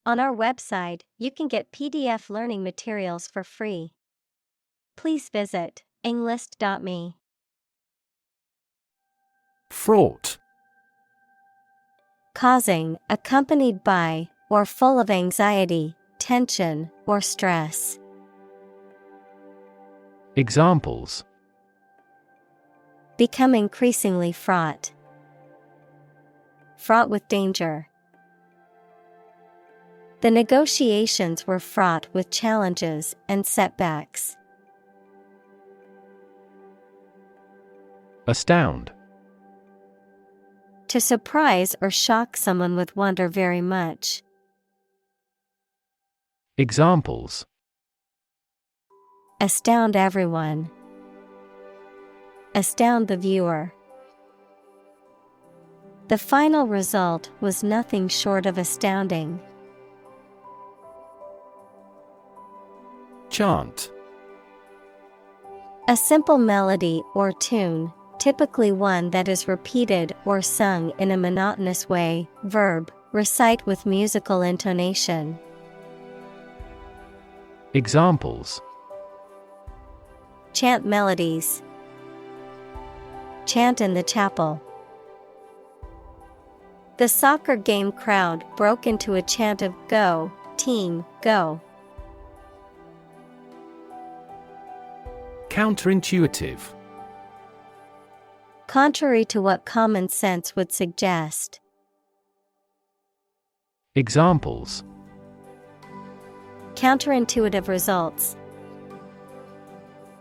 On our website, you can get PDF learning materials for free. Please visit englist.me. Fraught. Causing, accompanied by, or full of anxiety, tension, or stress. Examples: Become increasingly fraught. Fraught with danger. The negotiations were fraught with challenges and setbacks. Astound. To surprise or shock someone with wonder very much. Examples: Astound everyone. Astound the viewer. The final result was nothing short of astounding. Chant. A simple melody or tune, typically one that is repeated or sung in a monotonous way. Verb, recite with musical intonation. Examples: Chant melodies. Chant in the chapel. The soccer game crowd broke into a chant of "Go, team, go." Counterintuitive. Contrary to what common sense would suggest. Examples: Counterintuitive results.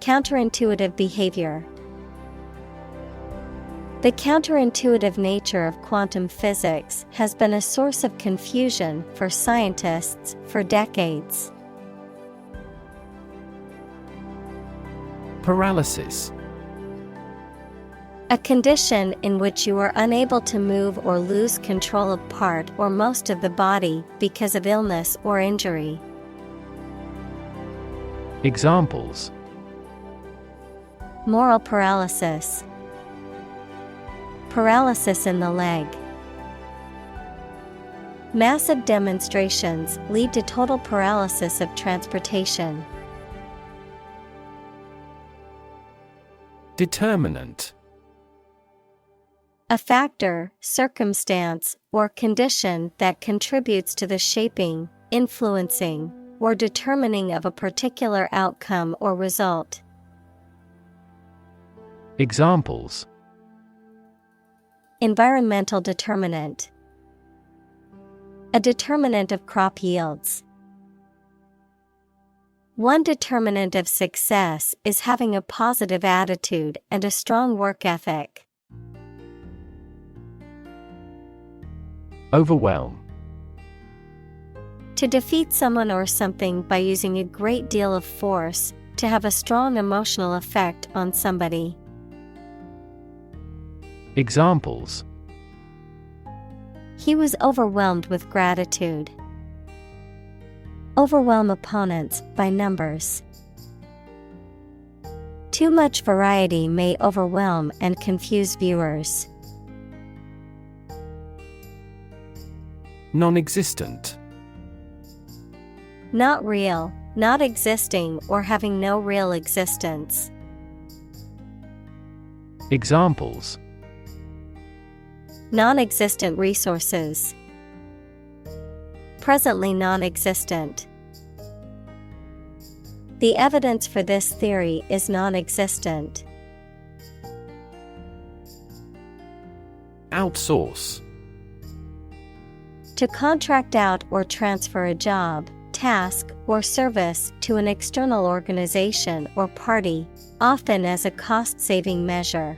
Counterintuitive behavior. The counterintuitive nature of quantum physics has been a source of confusion for scientists for decades. Paralysis. A condition in which you are unable to move or lose control of part or most of the body because of illness or injury. Examples: Moral paralysis. Paralysis in the leg. Massive demonstrations lead to total paralysis of transportation. Determinant. A factor, circumstance, or condition that contributes to the shaping, influencing, or determining of a particular outcome or result. Examples: Environmental determinant. A determinant of crop yields. One determinant of success is having a positive attitude and a strong work ethic. Overwhelm. To defeat someone or something by using a great deal of force, to have a strong emotional effect on somebody. Examples: He was overwhelmed with gratitude. Overwhelm opponents by numbers. Too much variety may overwhelm and confuse viewers. Non-existent. Not real, not existing or having no real existence. Examples: Non-existent resources. Presently non-existent. The evidence for this theory is non-existent. Outsource. To contract out or transfer a job, task, or service to an external organization or party, often as a cost-saving measure.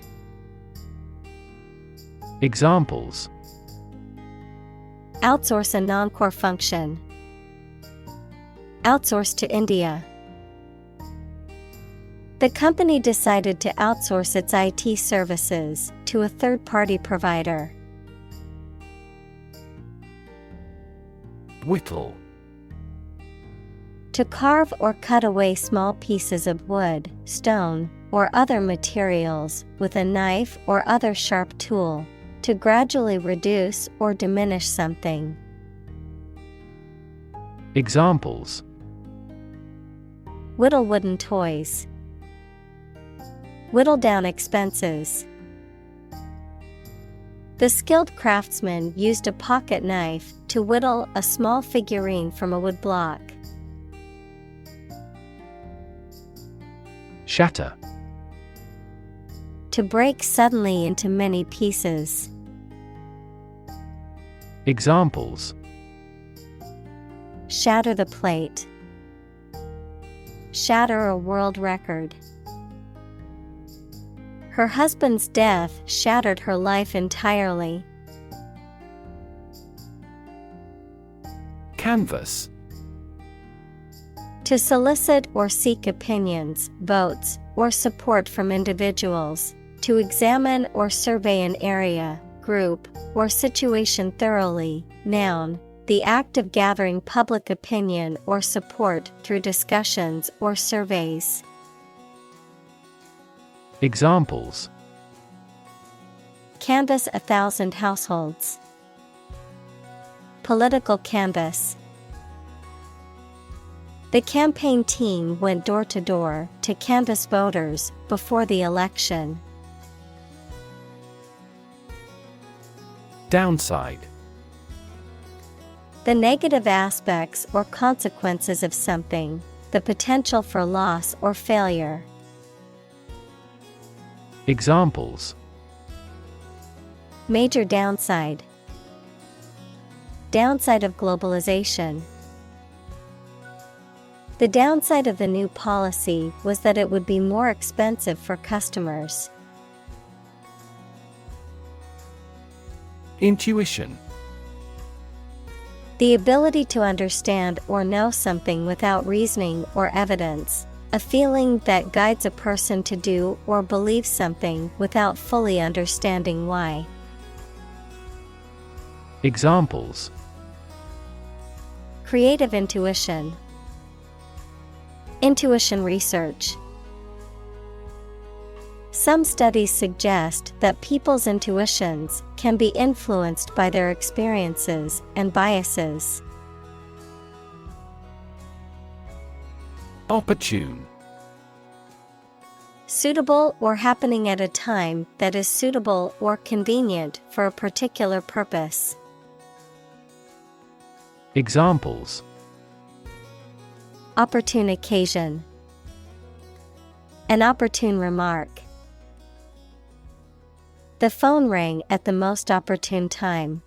Examples: Outsource a non-core function. Outsource to India. The company decided to outsource its IT services to a third-party provider. Whittle. To carve or cut away small pieces of wood, stone, or other materials with a knife or other sharp tool, to gradually reduce or diminish something. Examples: whittle wooden toys, whittle down expenses. The skilled craftsman used a pocket knife to whittle a small figurine from a wood block. Shatter. To break suddenly into many pieces. Examples: shatter the plate, shatter a world record. Her husband's death shattered her life entirely. Canvass. To solicit or seek opinions, votes, or support from individuals, to examine or survey an area, group, or situation thoroughly. Noun, the act of gathering public opinion or support through discussions or surveys. Examples: canvass 1,000 households. Political canvass. The campaign team went door to door to canvass voters before the election. Downside. The negative aspects or consequences of something, the potential for loss or failure. Examples: major downside. Downside of globalization. The downside of the new policy was that it would be more expensive for customers. Intuition. The ability to understand or know something without reasoning or evidence. A feeling that guides a person to do or believe something without fully understanding why. Examples: creative intuition. Intuition research. Some studies suggest that people's intuitions can be influenced by their experiences and biases. Opportune. Suitable or happening at a time that is suitable or convenient for a particular purpose. Examples: opportune occasion. An opportune remark. The phone rang at the most opportune time.